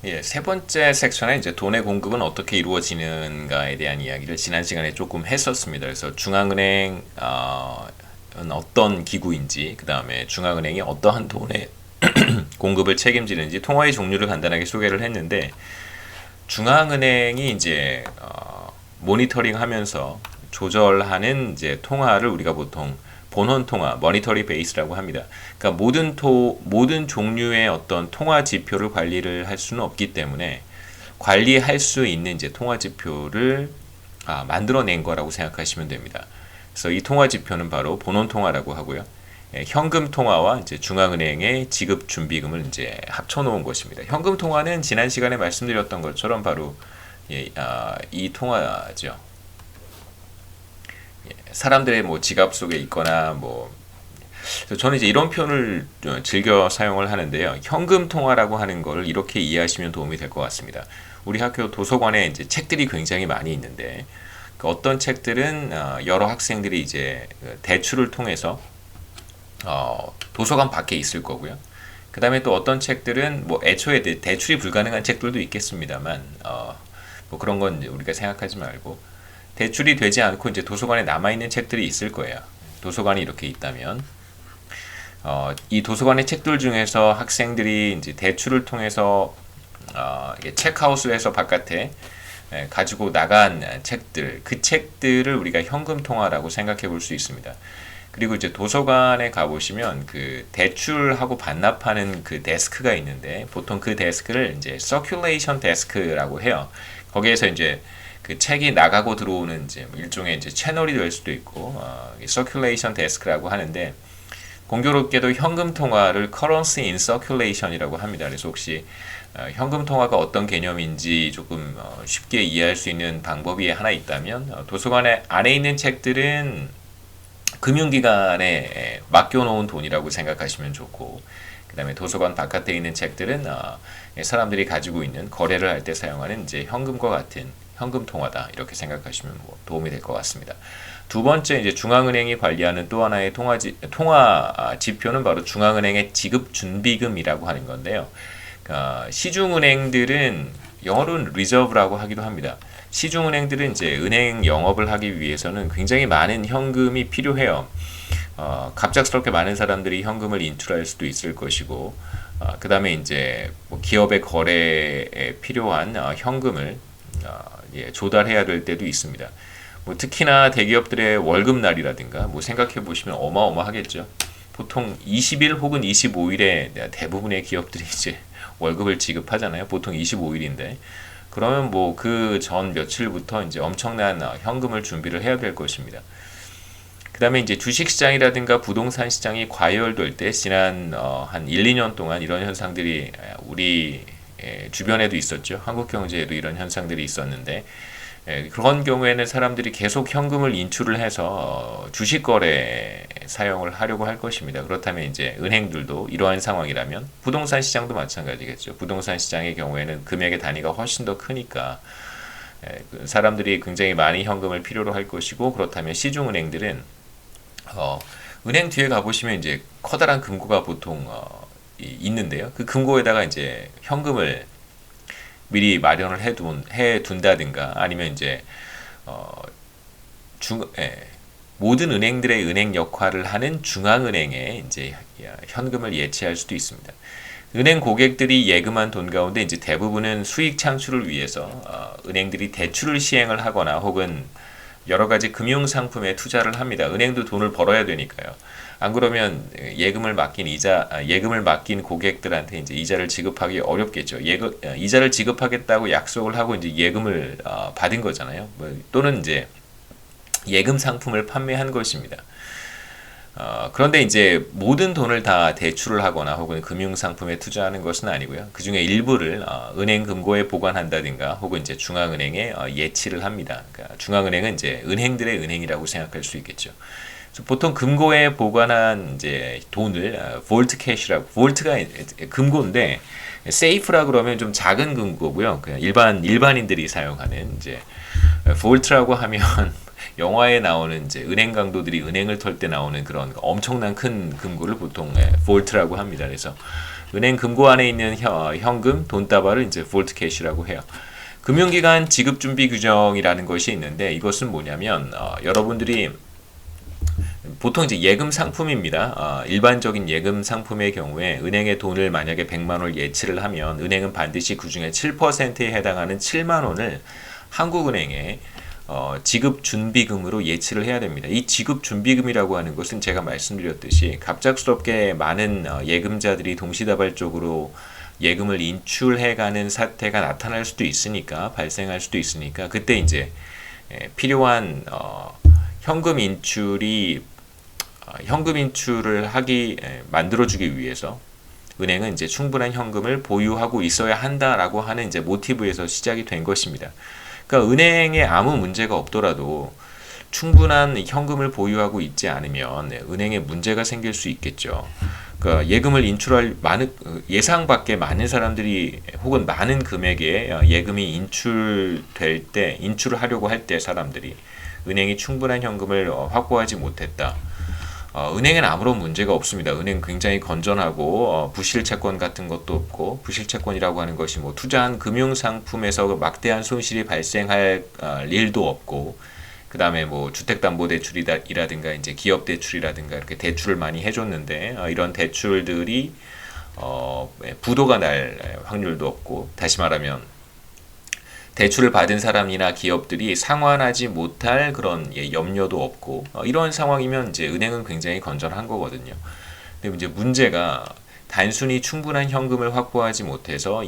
예, 세 번째 섹션에 이제 돈의 공급은 어떻게 이루어지는가에 대한 이야기를 지난 시간에 조금 했었습니다. 그래서 중앙은행 은 어떤 기구인지, 그 다음에 중앙은행이 어떠한 돈의 공급을 책임지는지 통화의 종류를 간단하게 소개를 했는데, 중앙은행이 이제 모니터링하면서 조절하는 이제 통화를 우리가 보통 본원 통화, 머니터리 베이스라고 합니다. 그러니까 모든 종류의 어떤 통화 지표를 관리를 할 수는 없기 때문에 관리할 수 있는 이제 통화 지표를 만들어낸 거라고 생각하시면 됩니다. 그래서 이 통화 지표는 바로 본원 통화라고 하고요. 현금 통화와 이제 중앙은행의 지급 준비금을 이제 합쳐놓은 것입니다. 현금 통화는 지난 시간에 말씀드렸던 것처럼 바로 이 통화죠. 사람들의 뭐 지갑 속에 있거나 뭐 저는 이제 이런 표현을 즐겨 사용을 하는데요. 현금 통화라고 하는 걸 이렇게 이해하시면 도움이 될 것 같습니다. 우리 학교 도서관에 이제 책들이 굉장히 많이 있는데 어떤 책들은 여러 학생들이 이제 대출을 통해서 도서관 밖에 있을 거고요. 그 다음에 또 어떤 책들은 뭐 애초에 대출이 불가능한 책들도 있겠습니다만 뭐 그런 건 우리가 생각하지 말고 대출이 되지 않고 이제 도서관에 남아있는 책들이 있을 거예요. 도서관이 이렇게 있다면 이 도서관의 책들 중에서 학생들이 이제 대출을 통해서 체크아웃을 해서 바깥에 가지고 나간 책들, 그 책들을 우리가 현금 통화라고 생각해 볼 수 있습니다. 그리고 이제 도서관에 가보시면 그 대출하고 반납하는 그 데스크가 있는데 보통 그 데스크를 이제 서큘레이션 데스크라고 해요. 거기에서 이제 그 책이 나가고 들어오는 이제 일종의 이제 채널이 될 수도 있고 서큘레이션 데스크라고 하는데 공교롭게도 현금 통화를 currency in circulation이라고 합니다. 그래서 혹시 현금 통화가 어떤 개념인지 조금 쉽게 이해할 수 있는 방법이 하나 있다면 도서관에 안에 있는 책들은 금융기관에 맡겨놓은 돈이라고 생각하시면 좋고 그 다음에 도서관 바깥에 있는 책들은 사람들이 가지고 있는 거래를 할 때 사용하는 이제 현금과 같은 현금 통화다 이렇게 생각하시면 뭐 도움이 될 것 같습니다. 두 번째 이제 중앙은행이 관리하는 또 하나의 통화 지표는 바로 중앙은행의 지급 준비금이라고 하는 건데요. 시중은행들은 영어로는 reserve라고 하기도 합니다. 시중은행들은 이제 은행 영업을 하기 위해서는 굉장히 많은 현금이 필요해요. 갑작스럽게 많은 사람들이 현금을 인출할 수도 있을 것이고, 그 다음에 이제 뭐 기업의 거래에 필요한 현금을 조달해야 될 때도 있습니다. 뭐 특히나 대기업들의 월급날이라든가 뭐 생각해 보시면 어마어마하겠죠. 보통 20일 혹은 25일에 대부분의 기업들이 이제 월급을 지급하잖아요. 보통 25일인데. 그러면 뭐 그 전 며칠부터 이제 엄청난 현금을 준비를 해야 될 것입니다. 그 다음에 이제 주식시장이라든가 부동산 시장이 과열될 때 지난 한 1, 2년 동안 이런 현상들이 우리 주변에도 있었죠. 한국 경제에도 이런 현상들이 있었는데 그런 경우에는 사람들이 계속 현금을 인출을 해서 주식 거래에 사용을 하려고 할 것입니다. 그렇다면 이제 은행들도 이러한 상황이라면 부동산 시장도 마찬가지겠죠. 부동산 시장의 경우에는 금액의 단위가 훨씬 더 크니까 사람들이 굉장히 많이 현금을 필요로 할 것이고 그렇다면 시중은행들은 은행 뒤에 가보시면 이제 커다란 금고가 보통 있는데요. 그 금고에다가 이제 현금을 미리 마련을 해둔다든가 아니면 이제 모든 은행들의 은행 역할을 하는 중앙은행에 이제 현금을 예치할 수도 있습니다. 은행 고객들이 예금한 돈 가운데 이제 대부분은 수익 창출을 위해서 은행들이 대출을 시행을 하거나 혹은 여러 가지 금융 상품에 투자를 합니다. 은행도 돈을 벌어야 되니까요. 안 그러면 예금을 맡긴 고객들한테 이제 이자를 지급하기 어렵겠죠. 이자를 지급하겠다고 약속을 하고 이제 예금을 받은 거잖아요. 또는 이제 예금 상품을 판매한 것입니다. 그런데 이제 모든 돈을 다 대출을 하거나 혹은 금융 상품에 투자하는 것은 아니고요. 그 중에 일부를 은행 금고에 보관한다든가 혹은 이제 중앙은행에 예치를 합니다. 그러니까 중앙은행은 이제 은행들의 은행이라고 생각할 수 있겠죠. 보통 금고에 보관한 이제 돈을 볼트 캐시라고, 볼트가 금고인데 세이프라 그러면 좀 작은 금고고요. 그냥 일반인들이 사용하는 이제 볼트라고 하면 영화에 나오는 이제 은행 강도들이 은행을 털 때 나오는 그런 엄청난 큰 금고를 보통 볼트라고 합니다. 그래서 은행 금고 안에 있는 현금, 돈다발을 이제 볼트 캐시라고 해요. 금융기관 지급준비 규정이라는 것이 있는데 이것은 뭐냐면 여러분들이 보통 이제 예금 상품입니다. 일반적인 예금 상품의 경우에 은행에 돈을 만약에 100만 원을 예치를 하면 은행은 반드시 그 중에 7%에 해당하는 7만 원을 한국은행에 지급 준비금으로 예치를 해야 됩니다. 이 지급 준비금이라고 하는 것은 제가 말씀드렸듯이 갑작스럽게 많은 예금자들이 동시다발적으로 예금을 인출해가는 사태가 나타날 수도 있으니까 발생할 수도 있으니까 그때 이제 필요한 현금 인출을 만들어주기 위해서 은행은 이제 충분한 현금을 보유하고 있어야 한다라고 하는 이제 모티브에서 시작이 된 것입니다. 그러니까 은행에 아무 문제가 없더라도 충분한 현금을 보유하고 있지 않으면 은행에 문제가 생길 수 있겠죠. 그러니까 예금을 인출할 예상 밖에 많은 사람들이 혹은 많은 금액의 예금이 인출을 하려고 할 때 사람들이 은행이 충분한 현금을 확보하지 못했다. 은행엔 아무런 문제가 없습니다. 은행 굉장히 건전하고 부실 채권 같은 것도 없고 부실 채권이라고 하는 것이 뭐 투자한 금융 상품에서 막대한 손실이 발생할 일도 없고 그 다음에 뭐 주택담보대출이라든가 이제 기업대출이라든가 이렇게 대출을 많이 해줬는데 이런 대출들이 부도가 날 확률도 없고 다시 말하면 대출을 받은 사람이나 기업들이 상환하지 못할 그런 염려도 없고 이런 상황이면 이제 은행은 굉장히 건전한 거거든요. 근데 이제 문제가 단순히 충분한 현금을 확보하지 못해서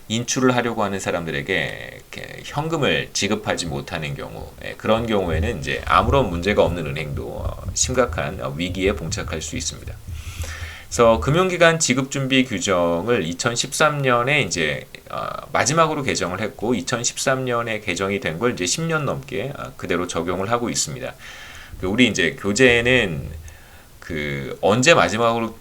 인출을 하려고 하는 사람들에게 현금을 지급하지 못하는 경우 그런 경우에는 이제 아무런 문제가 없는 은행도 심각한 위기에 봉착할 수 있습니다. 그래서 금융기관 지급준비 규정을 2013년에 이제 마지막으로 개정을 했고 2013년에 개정이 된 걸 이제 10년 넘게 그대로 적용을 하고 있습니다. 우리 이제 교재에는 언제 마지막으로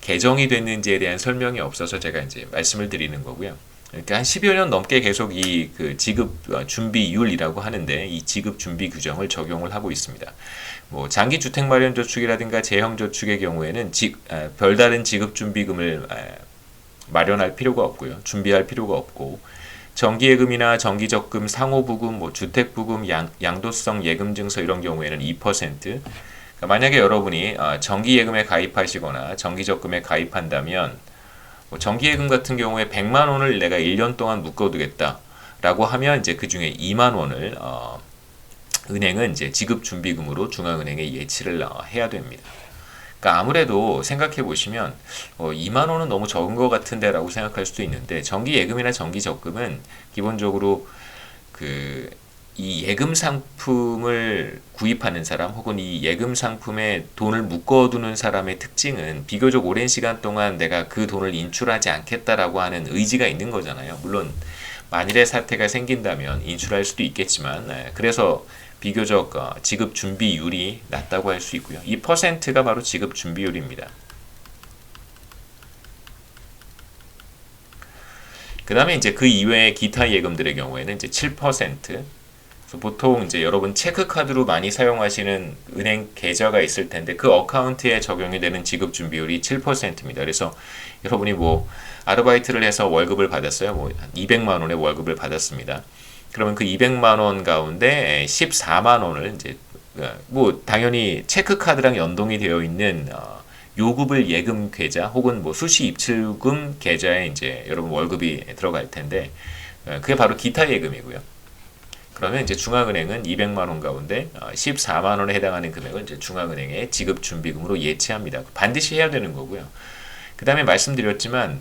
개정이 됐는지에 대한 설명이 없어서 제가 이제 말씀을 드리는 거고요. 그러니까 한 10여 년 넘게 계속 이 지급 준비율이라고 하는데 이 지급 준비 규정을 적용을 하고 있습니다. 뭐 장기 주택 마련 저축이라든가 재형 저축의 경우에는 별다른 지급 준비금을 마련할 필요가 없고요. 준비할 필요가 없고 정기예금이나 정기적금, 상호부금, 뭐 주택부금, 양도성 예금증서 이런 경우에는 2%. 그러니까 만약에 여러분이 정기예금에 가입하시거나 정기적금에 가입한다면 뭐 정기예금 같은 경우에 100만 원을 내가 1년 동안 묶어두겠다라고 하면 이제 그 중에 2만 원을 은행은 이제 지급준비금으로 중앙은행에 예치를 해야 됩니다. 그러니까 아무래도 생각해 보시면 2만 원은 너무 적은 것 같은데라고 생각할 수도 있는데 정기예금이나 정기적금은 기본적으로 이 예금 상품을 구입하는 사람 혹은 이 예금 상품에 돈을 묶어두는 사람의 특징은 비교적 오랜 시간 동안 내가 그 돈을 인출하지 않겠다라고 하는 의지가 있는 거잖아요. 물론 만일의 사태가 생긴다면 인출할 수도 있겠지만 그래서 비교적 지급 준비율이 낮다고 할 수 있고요. 2%가 바로 지급 준비율입니다. 그 다음에 이제 그 이외의 기타 예금들의 경우에는 이제 7%. 보통 이제 여러분 체크카드로 많이 사용하시는 은행 계좌가 있을 텐데 그 어카운트에 적용이 되는 지급 준비율이 7%입니다. 그래서 여러분이 뭐 아르바이트를 해서 월급을 받았어요. 뭐 200만 원의 월급을 받았습니다. 그러면 그 200만 원 가운데 14만 원을 이제 뭐 당연히 체크카드랑 연동이 되어 있는 요금을 예금 계좌 혹은 뭐 수시 입출금 계좌에 이제 여러분 월급이 들어갈 텐데 그게 바로 기타 예금이고요. 그러면 이제 중앙은행은 200만 원 가운데 14만 원에 해당하는 금액을 이제 중앙은행에 지급 준비금으로 예치합니다. 반드시 해야 되는 거고요. 그 다음에 말씀드렸지만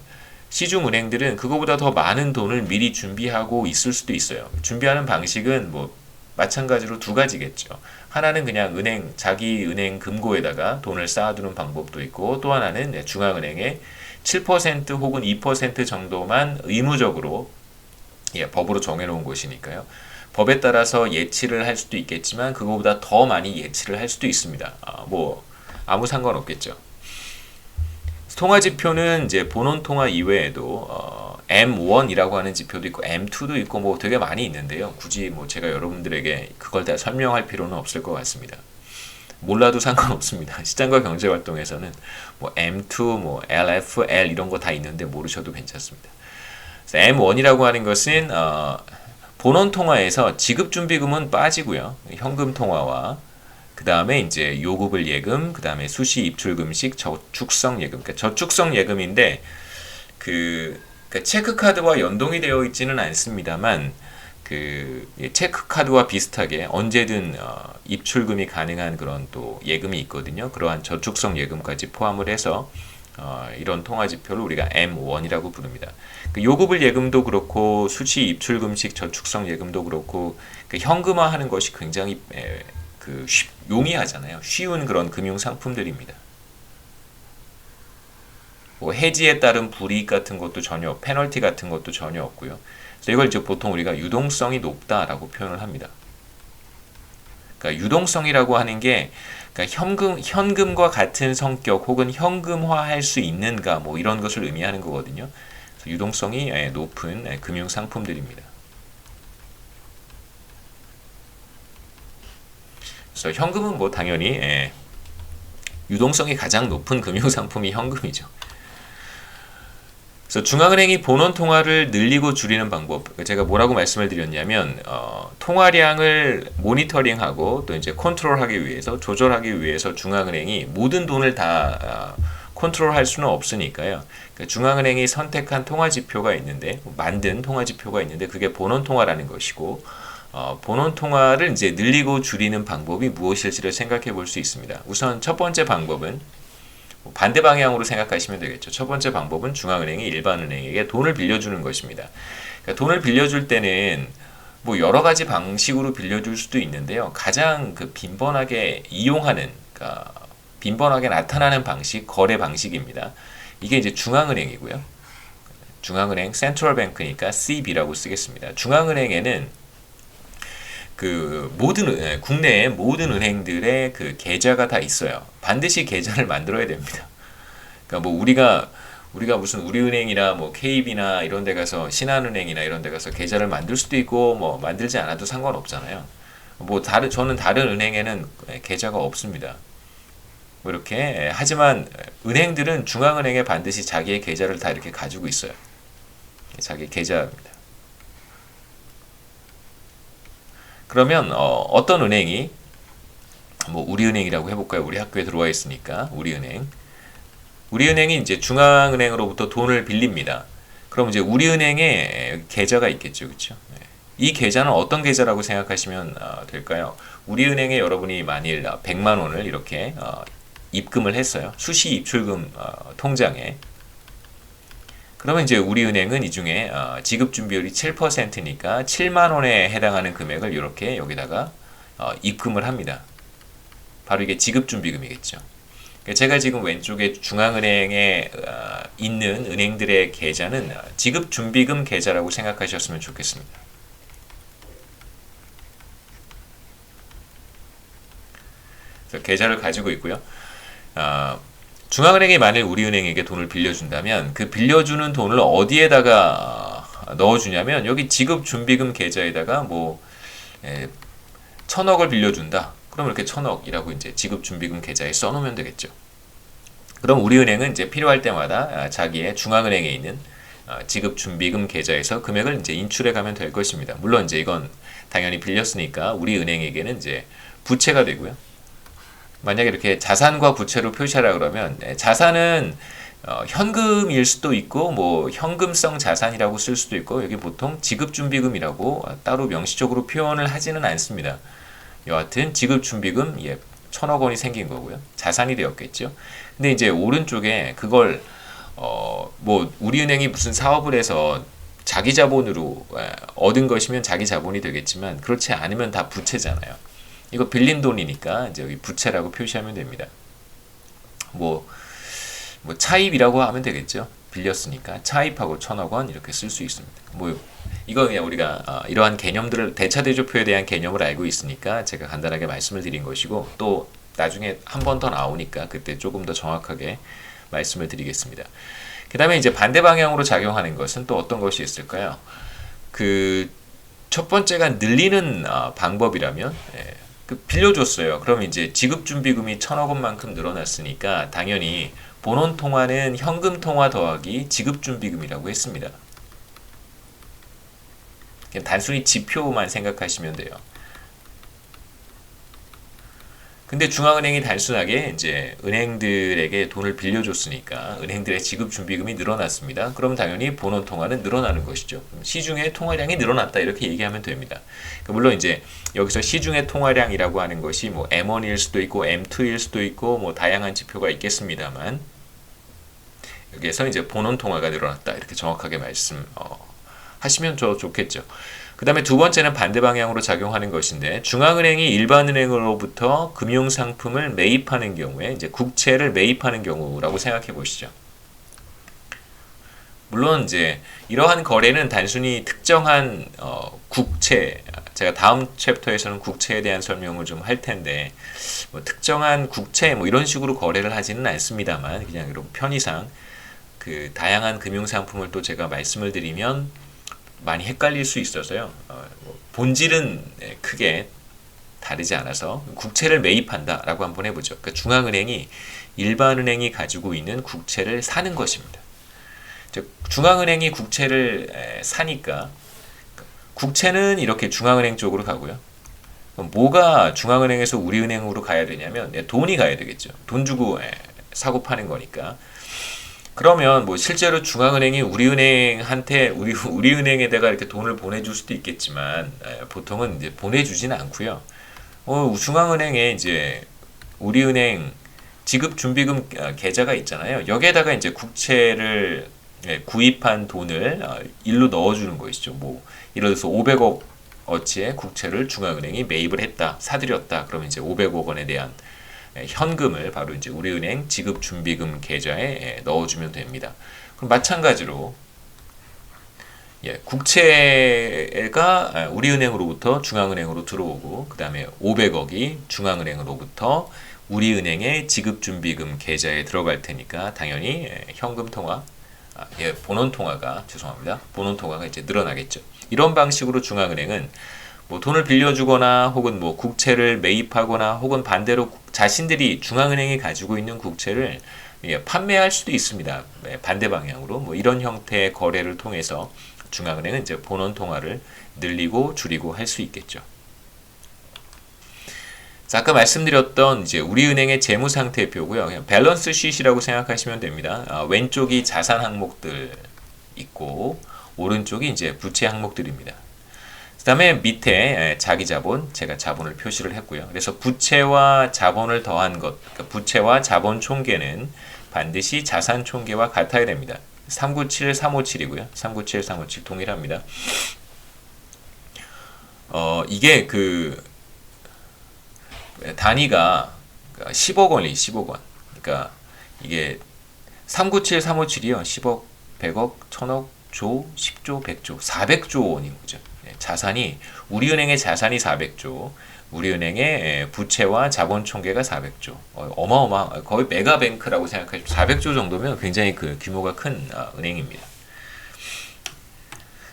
시중은행들은 그거보다 더 많은 돈을 미리 준비하고 있을 수도 있어요. 준비하는 방식은 뭐 마찬가지로 두 가지겠죠. 하나는 그냥 자기 은행 금고에다가 돈을 쌓아두는 방법도 있고 또 하나는 중앙은행에 7% 혹은 2% 정도만 의무적으로 법으로 정해놓은 것이니까요. 법에 따라서 예치를 할 수도 있겠지만 그거보다 더 많이 예치를 할 수도 있습니다. 뭐 아무 상관없겠죠. 통화지표는 이제 본원통화 이외에도 M1이라고 하는 지표도 있고 M2도 있고 뭐 되게 많이 있는데요. 굳이 뭐 제가 여러분들에게 그걸 다 설명할 필요는 없을 것 같습니다. 몰라도 상관없습니다. 시장과 경제 활동에서는 뭐 M2, 뭐 LF, L 이런 거 다 있는데 모르셔도 괜찮습니다. M1이라고 하는 것은 본원 통화에서 지급준비금은 빠지고요. 현금 통화와 그 다음에 이제 요구불 예금, 그 다음에 수시 입출금식 저축성 예금. 그러니까 저축성 예금인데 그러니까 체크카드와 연동이 되어 있지는 않습니다만 체크카드와 비슷하게 언제든 입출금이 가능한 그런 또 예금이 있거든요. 그러한 저축성 예금까지 포함을 해서 이런 통화지표를 우리가 M1이라고 부릅니다. 요구불 예금도 그렇고 수시 입출금식 저축성 예금도 그렇고 현금화하는 것이 굉장히 용이하잖아요. 쉬운 그런 금융 상품들입니다. 뭐 해지에 따른 불이익 같은 것도 전혀 페널티 같은 것도 전혀 없고요. 그래서 이걸 이제 보통 우리가 유동성이 높다라고 표현을 합니다. 그러니까 유동성이라고 하는 게 그러니까 현금과 같은 성격 혹은 현금화할 수 있는가 뭐 이런 것을 의미하는 거거든요. 그래서 유동성이 높은 금융 상품들입니다. 그래서 현금은 뭐 당연히 유동성이 가장 높은 금융 상품이 현금이죠. 그래서 중앙은행이 본원 통화를 늘리고 줄이는 방법, 제가 뭐라고 말씀을 드렸냐면 통화량을 모니터링하고 또 이제 컨트롤하기 위해서 조절하기 위해서 중앙은행이 모든 돈을 다 컨트롤할 수는 없으니까요. 그러니까 중앙은행이 선택한 통화지표가 있는데 만든 통화지표가 있는데 그게 본원 통화라는 것이고 본원 통화를 이제 늘리고 줄이는 방법이 무엇일지를 생각해 볼 수 있습니다. 우선 첫 번째 방법은 반대 방향으로 생각하시면 되겠죠. 첫 번째 방법은 중앙은행이 일반은행에게 돈을 빌려주는 것입니다. 그러니까 돈을 빌려줄 때는 뭐 여러 가지 방식으로 빌려줄 수도 있는데요. 가장 빈번하게 이용하는, 그러니까 빈번하게 나타나는 방식, 거래 방식입니다. 이게 이제 중앙은행이고요. 중앙은행 센트럴 뱅크니까 CB라고 쓰겠습니다. 중앙은행에는 국내의 모든 은행들의 계좌가 다 있어요. 반드시 계좌를 만들어야 됩니다. 그러니까 뭐 우리가 무슨 우리은행이나 뭐 KB나 이런 데 가서 신한은행이나 이런 데 가서 계좌를 만들 수도 있고 뭐 만들지 않아도 상관없잖아요. 저는 다른 은행에는 계좌가 없습니다. 뭐 이렇게 하지만 은행들은 중앙은행에 반드시 자기의 계좌를 다 이렇게 가지고 있어요. 자기 계좌입니다. 그러면 어떤 은행이 뭐 우리은행이라고 해볼까요? 우리 학교에 들어와 있으니까 우리은행이 이제 중앙은행으로부터 돈을 빌립니다. 그럼 이제 우리은행에 계좌가 있겠죠, 그렇죠? 이 계좌는 어떤 계좌라고 생각하시면 될까요? 우리은행에 여러분이 만일 100만 원을 이렇게 입금을 했어요. 수시 입출금 통장에. 그러면 이제 우리은행은 이 중에 지급준비율이 7%니까 7만 원에 해당하는 금액을 이렇게 여기다가 입금을 합니다. 바로 이게 지급준비금이겠죠. 제가 지금 왼쪽에 중앙은행에 있는 은행들의 계좌는 지급준비금 계좌라고 생각하셨으면 좋겠습니다. 그래서 계좌를 가지고 있고요. 중앙은행이 만일 우리은행에게 돈을 빌려준다면 그 빌려주는 돈을 어디에다가 넣어주냐면 여기 지급준비금 계좌에다가 뭐 1,000억을 빌려준다. 그럼 이렇게 1,000억이라고 이제 지급준비금 계좌에 써놓으면 되겠죠. 그럼 우리은행은 이제 필요할 때마다 자기의 중앙은행에 있는 지급준비금 계좌에서 금액을 이제 인출해 가면 될 것입니다. 물론 이제 이건 당연히 빌렸으니까 우리은행에게는 이제 부채가 되고요. 만약에 이렇게 자산과 부채로 표시하라 그러면 자산은 현금일 수도 있고 뭐 현금성 자산이라고 쓸 수도 있고 여기 보통 지급준비금이라고 따로 명시적으로 표현을 하지는 않습니다. 여하튼 지급준비금 1,000억 원이 생긴 거고요. 자산이 되었겠죠. 근데 이제 오른쪽에 그걸 뭐 우리은행이 무슨 사업을 해서 자기 자본으로 얻은 것이면 자기 자본이 되겠지만 그렇지 않으면 다 부채잖아요. 이거 빌린 돈이니까 이제 여기 부채라고 표시하면 됩니다. 뭐 차입이라고 하면 되겠죠. 빌렸으니까 차입하고 1,000억 원 이렇게 쓸 수 있습니다. 뭐 이거 그냥 우리가 이러한 개념들을 대차대조표에 대한 개념을 알고 있으니까 제가 간단하게 말씀을 드린 것이고 또 나중에 한 번 더 나오니까 그때 조금 더 정확하게 말씀을 드리겠습니다. 그 다음에 이제 반대 방향으로 작용하는 것은 또 어떤 것이 있을까요? 첫 번째가 늘리는 방법이라면 그 빌려줬어요. 그럼 이제 지급준비금이 1,000억 원만큼 늘어났으니까 당연히 본원 통화는 현금 통화 더하기 지급준비금이라고 했습니다. 그냥 단순히 지표만 생각하시면 돼요. 근데 중앙은행이 단순하게 이제 은행들에게 돈을 빌려줬으니까 은행들의 지급 준비금이 늘어났습니다. 그럼 당연히 본원 통화는 늘어나는 것이죠. 시중의 통화량이 늘어났다 이렇게 얘기하면 됩니다. 물론 이제 여기서 시중의 통화량이라고 하는 것이 뭐 M1일 수도 있고 M2일 수도 있고 뭐 다양한 지표가 있겠습니다만 여기에서 이제 본원 통화가 늘어났다 이렇게 정확하게 하시면 좋겠죠. 그 다음에 두 번째는 반대 방향으로 작용하는 것인데 중앙은행이 일반은행으로부터 금융상품을 매입하는 경우에 이제 국채를 매입하는 경우라고 생각해 보시죠. 물론 이제 이러한 거래는 단순히 특정한 국채, 제가 다음 챕터에서는 국채에 대한 설명을 좀 할 텐데 뭐 특정한 국채 뭐 이런 식으로 거래를 하지는 않습니다만 그냥 이런 편의상 그 다양한 금융상품을 또 제가 말씀을 드리면 많이 헷갈릴 수 있어서요. 본질은 크게 다르지 않아서 국채를 매입한다라고 한번 해보죠. 그러니까 중앙은행이 일반은행이 가지고 있는 국채를 사는 것입니다. 중앙은행이 국채를 사니까 국채는 이렇게 중앙은행 쪽으로 가고요. 그럼 뭐가 중앙은행에서 우리은행으로 가야 되냐면 돈이 가야 되겠죠. 돈 주고 사고 파는 거니까. 그러면 뭐 실제로 중앙은행이 우리은행한테 우리은행에다가 이렇게 돈을 보내줄 수도 있겠지만 보통은 이제 보내주지는 않고요. 중앙은행에 이제 우리은행 지급준비금 계좌가 있잖아요. 여기에다가 이제 국채를 구입한 돈을 일로 넣어주는 것이죠. 뭐 예를 들어서 500억 어치의 국채를 중앙은행이 매입을 했다, 사들였다. 그러면 이제 500억 원에 대한 현금을 바로 이제 우리은행 지급준비금 계좌에 넣어주면 됩니다. 그럼 마찬가지로 국채가 우리은행으로부터 중앙은행으로 들어오고 그 다음에 500억이 중앙은행으로부터 우리은행의 지급준비금 계좌에 들어갈 테니까 당연히 현금 통화, 본원 통화가 본원 통화가 이제 늘어나겠죠. 이런 방식으로 중앙은행은 뭐 돈을 빌려주거나 혹은 뭐 국채를 매입하거나 혹은 반대로 자신들이 중앙은행이 가지고 있는 국채를 판매할 수도 있습니다. 반대 방향으로 뭐 이런 형태의 거래를 통해서 중앙은행은 이제 본원 통화를 늘리고 줄이고 할 수 있겠죠. 자, 아까 말씀드렸던 이제 우리은행의 재무 상태표고요. 그냥 밸런스 쉿이라고 생각하시면 됩니다. 왼쪽이 자산 항목들 있고 오른쪽이 이제 부채 항목들입니다. 그 다음에 밑에 자기 자본, 제가 자본을 표시를 했고요. 그래서 부채와 자본을 더한 것, 그러니까 부채와 자본 총계는 반드시 자산 총계와 같아야 됩니다. 397, 357이고요. 397, 357 동일합니다. 이게 그 단위가 10억 원이 10억 원. 그러니까 이게 397, 357이요. 10억, 100억, 1000억, 조, 10조, 100조, 400조 원인 거죠. 자산이 우리은행의 자산이 400조, 우리은행의 부채와 자본 총계가 400조. 거의 메가뱅크라고 생각하시면 400조 정도면 굉장히 그 규모가 큰 은행입니다.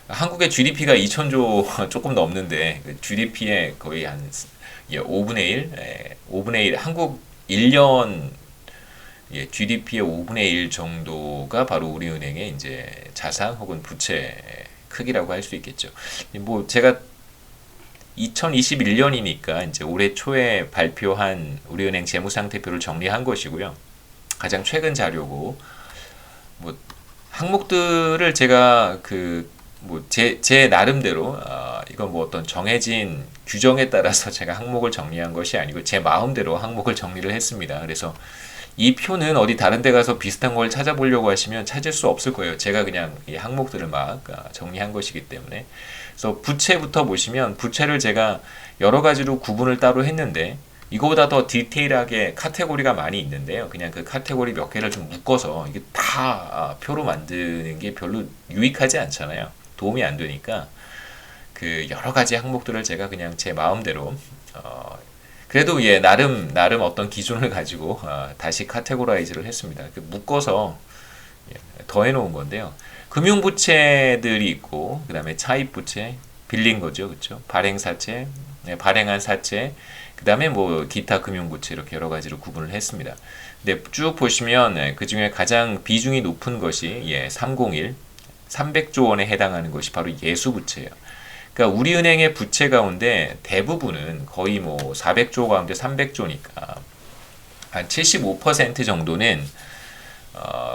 한국의 GDP가 2000조 조금 넘는데 GDP의 거의 한 5분의 1, 한국 1년 GDP의 5분의 1 정도가 바로 우리은행의 이제 자산 혹은 부채 크기라고 할 수 있겠죠. 뭐 제가 2021년이니까 이제 올해 초에 발표한 우리은행 재무상태표를 정리한 것이고요. 가장 최근 자료고 뭐 항목들을 제가 제 나름대로 이건 뭐 어떤 정해진 규정에 따라서 제가 항목을 정리한 것이 아니고 제 마음대로 항목을 정리를 했습니다. 그래서 이 표는 어디 다른 데 가서 비슷한 걸 찾아보려고 하시면 찾을 수 없을 거예요. 제가 그냥 이 항목들을 막 정리한 것이기 때문에. 그래서 부채부터 보시면 부채를 제가 여러 가지로 구분을 따로 했는데 이거보다 더 디테일하게 카테고리가 많이 있는데요. 그냥 그 카테고리 몇 개를 좀 묶어서 이게 다 표로 만드는 게 별로 유익하지 않잖아요. 도움이 안 되니까 그 여러 가지 항목들을 제가 그냥 제 마음대로 그래도 나름 어떤 기준을 가지고 다시 카테고라이즈를 했습니다. 묶어서 더해 놓은 건데요. 금융부채들이 있고 그 다음에 차입부채, 빌린 거죠, 그렇죠? 발행사채, 발행한 사채, 그 다음에 뭐 기타 금융부채 이렇게 여러 가지로 구분을 했습니다. 근데 쭉 보시면 그 중에 가장 비중이 높은 것이 301, 300조 원에 해당하는 것이 바로 예수부채예요. 그러니까 우리은행의 부채 가운데 대부분은 거의 뭐 400조 가운데 300조니까 한 75% 정도는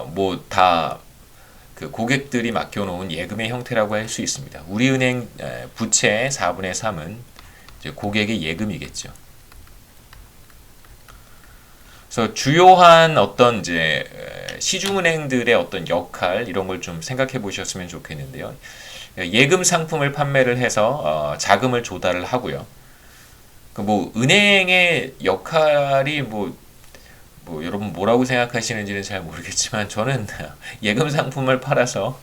뭐 다 그 고객들이 맡겨놓은 예금의 형태라고 할 수 있습니다. 우리은행 부채의 4분의 3은 이제 고객의 예금이겠죠. 그래서 주요한 어떤 이제 시중은행들의 어떤 역할 이런 걸 좀 생각해 보셨으면 좋겠는데요. 예금 상품을 판매를 해서 자금을 조달을 하고요. 뭐 은행의 역할이 뭐 여러분 뭐라고 생각하시는지는 잘 모르겠지만 저는 예금 상품을 팔아서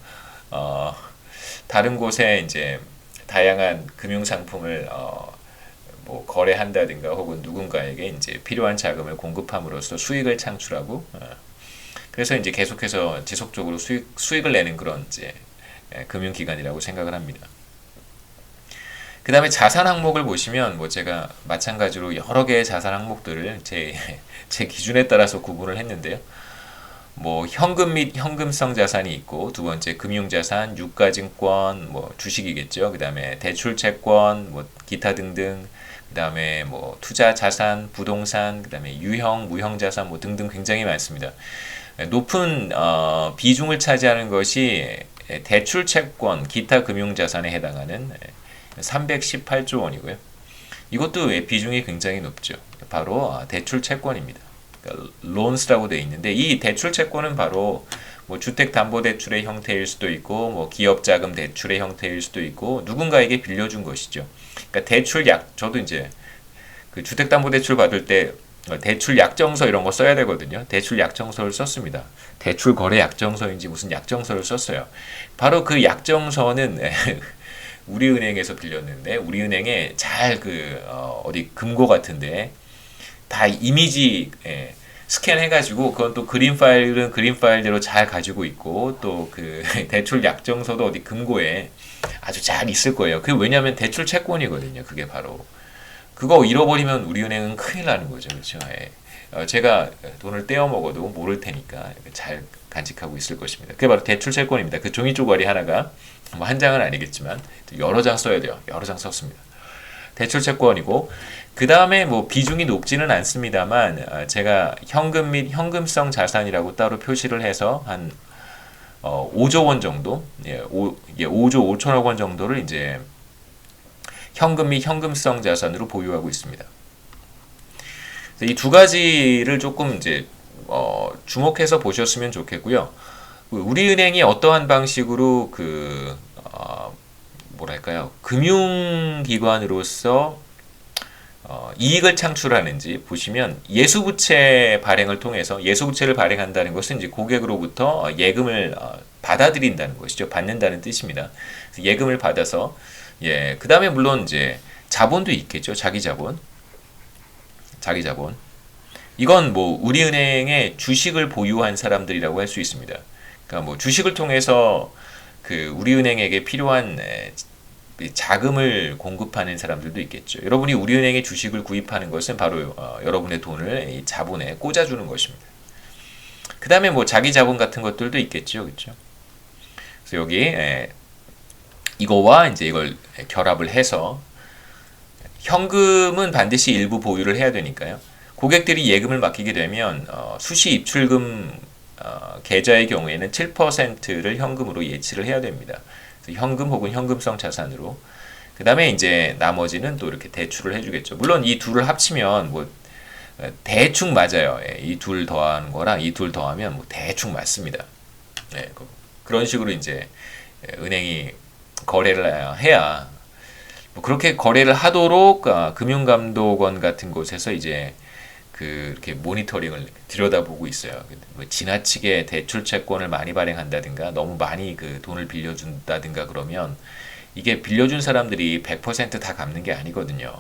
다른 곳에 이제 다양한 금융 상품을 뭐 거래한다든가 혹은 누군가에게 이제 필요한 자금을 공급함으로써 수익을 창출하고 그래서 이제 계속해서 지속적으로 수익을 내는 그런 이제 금융기관이라고 생각을 합니다. 그 다음에 자산 항목을 보시면 뭐 제가 마찬가지로 여러 개의 자산 항목들을 제 기준에 따라서 구분을 했는데요. 뭐 현금 및 현금성 자산이 있고 두 번째 금융자산, 유가증권, 뭐 주식이겠죠. 그 다음에 대출채권, 뭐 기타 등등. 그 다음에 뭐 투자자산, 부동산, 그 다음에 유형, 무형자산 뭐 등등 굉장히 많습니다. 높은 비중을 차지하는 것이 대출채권, 기타 금융자산에 해당하는 318조 원이고요. 이것도 비중이 굉장히 높죠. 바로 대출 채권입니다. 그러니까 론스라고 되어 있는데 이 대출 채권은 바로 뭐 주택담보대출의 형태일 수도 있고 뭐 기업자금 대출의 형태일 수도 있고 누군가에게 빌려준 것이죠. 그러니까 저도 이제 그 주택담보대출 받을 때 대출 약정서 이런 거 써야 되거든요. 대출 약정서를 썼습니다. 대출 거래 약정서인지 무슨 약정서를 썼어요. 바로 그 약정서는 우리은행에서 빌렸는데 우리은행에 잘 어디 금고 같은데 다 이미지 스캔해가지고 그건 또 그림 파일은 그림 파일대로 잘 가지고 있고 또 그 대출 약정서도 어디 금고에 아주 잘 있을 거예요. 그게 왜냐하면 대출 채권이거든요. 그게 바로 그거 잃어버리면 우리은행은 큰일 나는 거죠. 그렇죠? 제가 돈을 떼어 먹어도 모를 테니까 잘 간직하고 있을 것입니다. 그게 바로 대출 채권입니다. 그 종이 쪼가리 하나가 뭐 한 장은 아니겠지만 여러 장 써야 돼요. 여러 장 썼습니다. 대출 채권이고 그 다음에 뭐 비중이 높지는 않습니다만 제가 현금 및 현금성 자산이라고 따로 표시를 해서 한 5조 원 정도, 5조 5천억 원 정도를 이제 현금 및 현금성 자산으로 보유하고 있습니다. 이 두 가지를 조금 이제 주목해서 보셨으면 좋겠고요. 우리은행이 어떠한 방식으로 뭐랄까요, 금융기관으로서 이익을 창출하는지 보시면 예수부채 발행을 통해서 예수부채를 발행한다는 것은 이제 고객으로부터 예금을 받아들인다는 것이죠. 받는다는 뜻입니다. 예금을 받아서 그 다음에 물론 이제 자본도 있겠죠. 자기 자본. 이건 뭐 우리은행의 주식을 보유한 사람들이라고 할 수 있습니다. 그러니까 뭐 주식을 통해서 그 우리은행에게 필요한 자금을 공급하는 사람들도 있겠죠. 여러분이 우리은행의 주식을 구입하는 것은 바로 여러분의 돈을 이 자본에 꽂아주는 것입니다. 그 다음에 뭐 자기 자본 같은 것들도 있겠죠, 그렇죠? 그래서 여기 이거와 이제 이걸 결합을 해서 현금은 반드시 일부 보유를 해야 되니까요. 고객들이 예금을 맡기게 되면 수시 입출금 계좌의 경우에는 7%를 현금으로 예치를 해야 됩니다. 현금 혹은 현금성 자산으로. 그 다음에 이제 나머지는 또 이렇게 대출을 해주겠죠. 물론 이 둘을 합치면 뭐 대충 맞아요. 이 둘 더하는 거랑 이 둘 더하면 뭐 대충 맞습니다. 그런 식으로 이제 은행이 거래를 해야 뭐 그렇게 거래를 하도록 금융감독원 같은 곳에서 이제 이렇게 모니터링을 들여다보고 있어요. 뭐 지나치게 대출 채권을 많이 발행한다든가 너무 많이 돈을 빌려준다든가 그러면 이게 빌려준 사람들이 100% 다 갚는 게 아니거든요.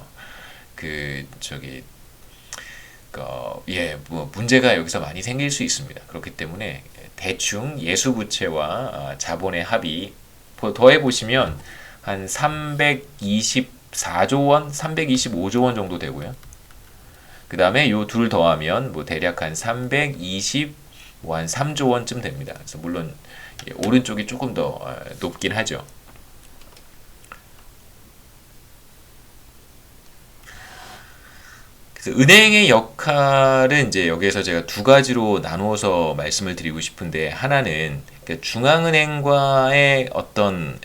뭐 문제가 여기서 많이 생길 수 있습니다. 그렇기 때문에 대충 예수부채와 자본의 합이 더해 보시면 한 324조 원, 325조 원 정도 되고요. 그 다음에 요 둘 더하면 뭐 대략 한 320, 뭐 한 3조 원쯤 됩니다. 그래서 물론 오른쪽이 조금 더 높긴 하죠. 그래서 은행의 역할은 이제 여기에서 제가 두 가지로 나누어서 말씀을 드리고 싶은데, 하나는 그러니까 중앙은행과의 어떤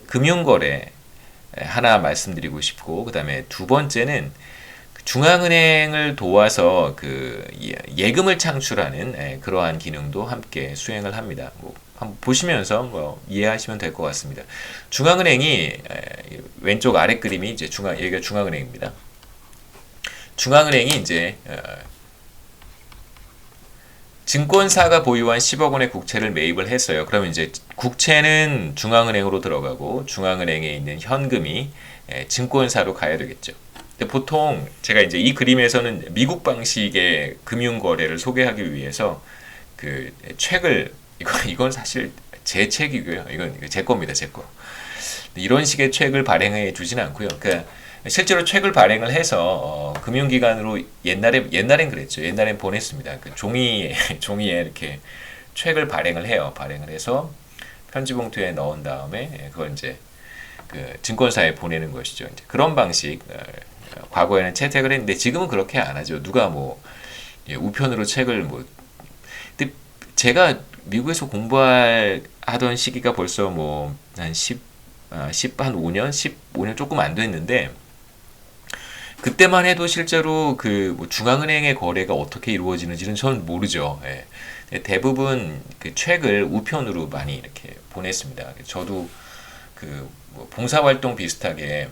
금융거래 하나 말씀드리고 싶고, 그 다음에 두 번째는 중앙은행을 도와서 그 예금을 창출하는 그러한 기능도 함께 수행을 합니다. 뭐 한번 보시면서 뭐 이해하시면 될 것 같습니다. 중앙은행이 왼쪽 아래 그림이 이제 여기가 중앙은행입니다. 중앙은행이 이제 증권사가 보유한 10억 원의 국채를 매입을 했어요. 그러면 이제 국채는 중앙은행으로 들어가고 중앙은행에 있는 현금이 증권사로 가야 되겠죠. 근데 보통 제가 이제 이 그림에서는 미국 방식의 금융 거래를 소개하기 위해서 그 책을 이건 사실 제 책이고요. 이건 제 겁니다. 제 거. 이런 식의 책을 발행해 주지는 않고요. 그러니까 실제로 책을 발행을 해서 금융기관으로 옛날엔 그랬죠. 옛날엔 보냈습니다. 그 종이에 이렇게 책을 발행을 해요. 발행을 해서 편지 봉투에 넣은 다음에 그걸 이제 그 증권사에 보내는 것이죠. 이제 그런 방식 과거에는 채택을 했는데 지금은 그렇게 안 하죠. 누가 뭐 우편으로 책을 뭐 근데 제가 미국에서 공부하던 시기가 벌써 뭐 한 15년 조금 안 됐는데, 그때만 해도 실제로 그 뭐 중앙은행의 거래가 어떻게 이루어지는지는 저는 모르죠. 예. 대부분 그 책을 우편으로 많이 이렇게 보냈습니다. 저도 그뭐 봉사활동 비슷하게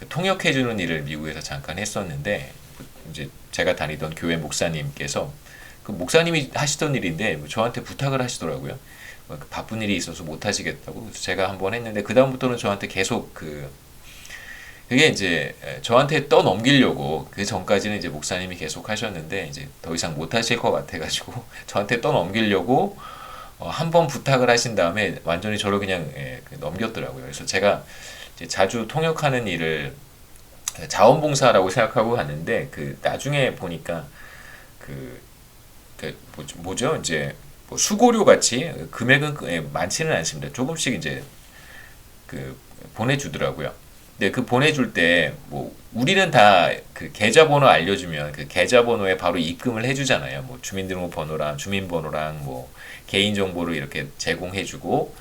통역해주는 일을 미국에서 잠깐 했었는데, 이제 제가 다니던 교회 목사님께서 그 목사님이 하시던 일인데 저한테 부탁을 하시더라고요. 바쁜 일이 있어서 못 하시겠다고. 그래서 제가 한번 했는데 그 다음부터는 저한테 계속 그게 이제 저한테 떠넘기려고, 그 전까지는 이제 목사님이 계속 하셨는데 이제 더 이상 못 하실 것 같아가지고 저한테 떠넘기려고 한 번 부탁을 하신 다음에 완전히 저를 그냥 넘겼더라고요. 그래서 제가 이제 자주 통역하는 일을 자원봉사라고 생각하고 하는데, 그 나중에 보니까 뭐죠? 이제 뭐 수고료 같이 금액은 많지는 않습니다. 조금씩 이제 보내주더라고요. 근데 그 보내줄 때 뭐 우리는 다 그 계좌번호 알려주면 그 계좌번호에 바로 입금을 해주잖아요. 뭐 주민등록번호랑 주민번호랑 뭐 개인정보를 이렇게 제공해주고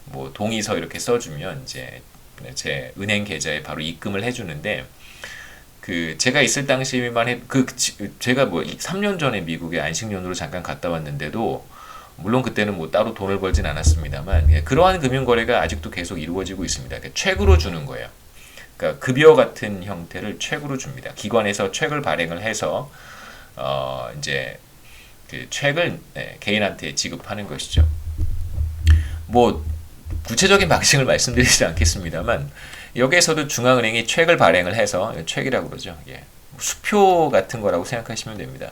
뭐 동의서 이렇게 써주면 이제 제 은행 계좌에 바로 입금을 해주는데, 그 제가 있을 당시만 해 제가 뭐 3년 전에 미국에 안식년으로 잠깐 갔다 왔는데도, 물론 그때는 뭐 따로 돈을 벌진 않았습니다만 그러한 금융 거래가 아직도 계속 이루어지고 있습니다. 그러니까 책으로 주는 거예요. 그러니까 급여 같은 형태를 책으로 줍니다. 기관에서 책을 발행을 해서 이제 그 책을 개인한테 지급하는 것이죠. 뭐 구체적인 방식을 말씀드리지 않겠습니다만, 여기에서도 중앙은행이 책을 발행을 해서, 책이라고 그러죠. 수표 같은 거라고 생각하시면 됩니다.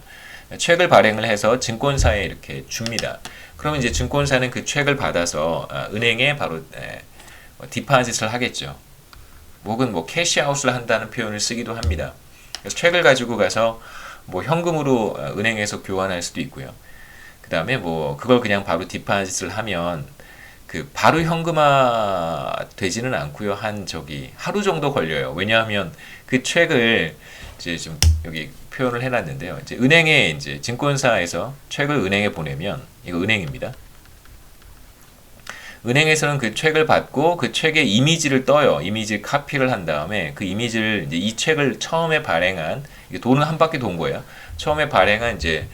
책을 발행을 해서 증권사에 이렇게 줍니다. 그러면 이제 증권사는 그 책을 받아서 은행에 바로 디파짓을 하겠죠. 혹은 뭐 캐시아웃을 한다는 표현을 쓰기도 합니다. 그래서 책을 가지고 가서 뭐 현금으로 은행에서 교환할 수도 있고요. 그 다음에 뭐 그걸 그냥 바로 디파짓을 하면 그 바로 현금화 되지는 않고요. 하루 정도 걸려요. 왜냐하면 그 책을 이제 좀 여기 표현을 해놨는데요. 이제 은행에 이제 증권사에서 책을 은행에 보내면, 이거 은행입니다. 은행에서는 그 책을 받고 그 책의 이미지를 떠요. 이미지 카피를 한 다음에 그 이미지를 이제 이 책을 처음에 발행한, 이게 돈은 한 바퀴 돈 거예요. 처음에 발행한 이제